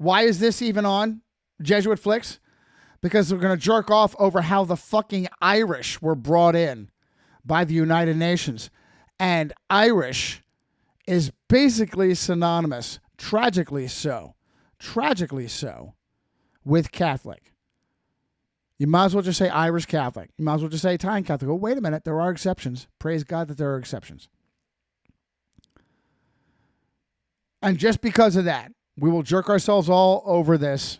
Why is this even on Jesuit Flicks? Because we're going to jerk off over how the fucking Irish were brought in by the United Nations. And Irish is basically synonymous, tragically so, with Catholic. You might as well just say Irish Catholic. You might as well just say Italian Catholic. Oh, wait a minute. There are exceptions. Praise God that there are exceptions. And just because of that, we will jerk ourselves all over this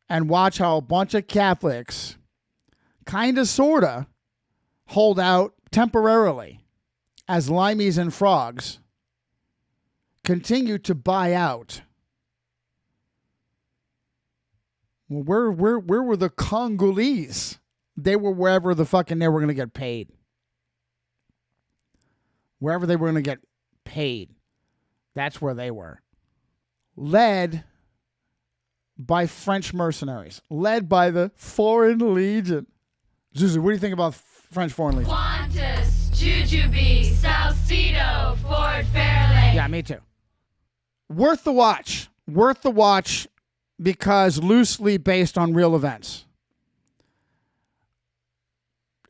and watch how a bunch of Catholics kind of, sort of, hold out temporarily as limeys and frogs continue to buy out. Well, where were the Congolese? They were wherever the fucking they were going to get paid. Wherever they were going to get paid. That's where they were. Led by French mercenaries. Led by the Foreign Legion. Zuzu, what do you think about French Foreign Legion? Qantas, Jujubee, South Tito, Fort Fairlane. Yeah, me too. Worth the watch. Worth the watch because loosely based on real events.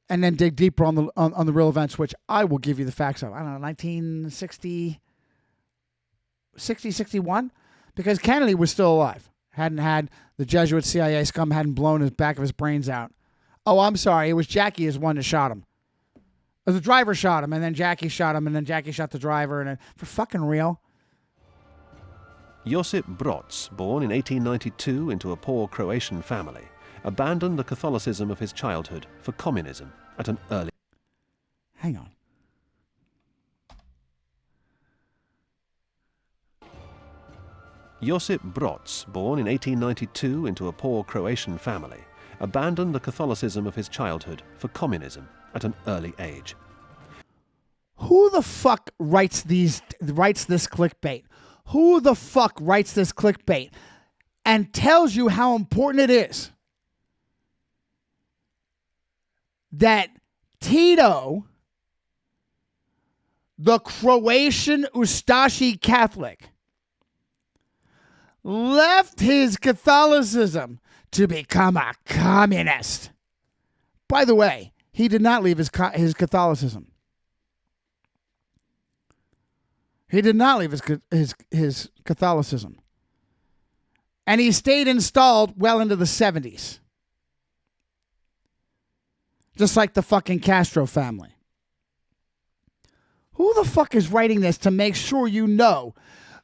And then dig deeper on the real events, which I will give you the facts of. I don't know, 1960, 61? Because Kennedy was still alive. Hadn't had the Jesuit CIA scum hadn't blown his back of his brains out. Oh, I'm sorry. It was Jackie is one that shot him. The driver shot him, and then Jackie shot him, and then Jackie shot the driver. And then, for fucking real. Josip Broz, born in 1892 into a poor Croatian family, abandoned the Catholicism of his childhood for communism at an early... Hang on. Josip Broz, born in 1892 into a poor Croatian family, abandoned the Catholicism of his childhood for communism at an early age. Who the fuck writes this clickbait? Who the fuck writes this clickbait and tells you how important it is that Tito, the Croatian Ustashi Catholic, left his Catholicism to become a communist? By the way, he did not leave his Catholicism. He did not leave his Catholicism. And he stayed installed well into the 70s. Just like the fucking Castro family. Who the fuck is writing this to make sure you know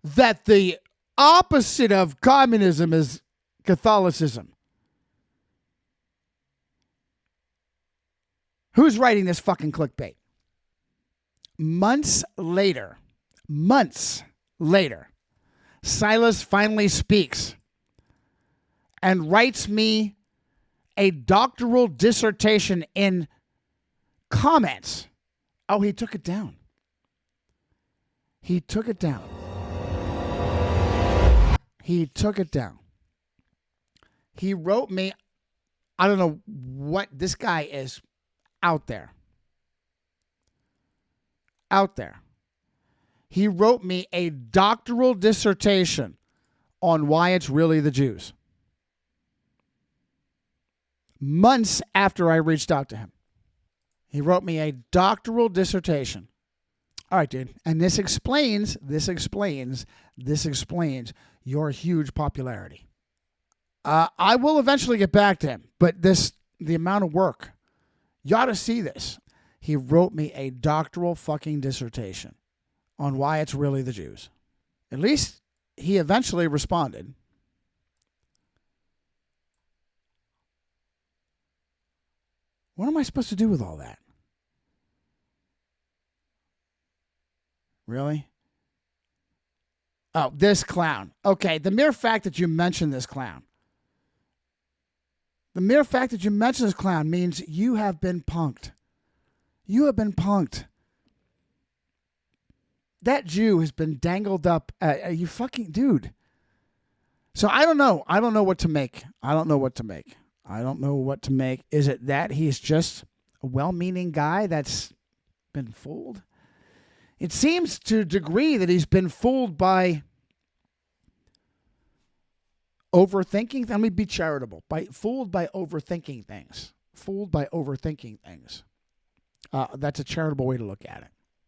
that the opposite of communism is Catholicism? Who's writing this fucking clickbait? Months later, Silas finally speaks and writes me a doctoral dissertation in comments. Oh, he took it down. He took it down. He wrote me, I don't know what, this guy is out there. He wrote me a doctoral dissertation on why it's really the Jews. Months after I reached out to him. He wrote me a doctoral dissertation. All right, dude. And this explains your huge popularity. I will eventually get back to him, but the amount of work, you ought to see this. He wrote me a doctoral fucking dissertation on why it's really the Jews. At least he eventually responded. What am I supposed to do with all that? Really? Oh, this clown. Okay, the mere fact that you mentioned this clown. Means you have been punked. That Jew has been dangled up. You fucking dude. So I don't know. I don't know what to make. Is it that he's just a well-meaning guy that's been fooled? It seems to a degree that he's been fooled by Overthinking. Let me be charitable. Fooled by overthinking things. Fooled by overthinking things. That's a charitable way to look at it.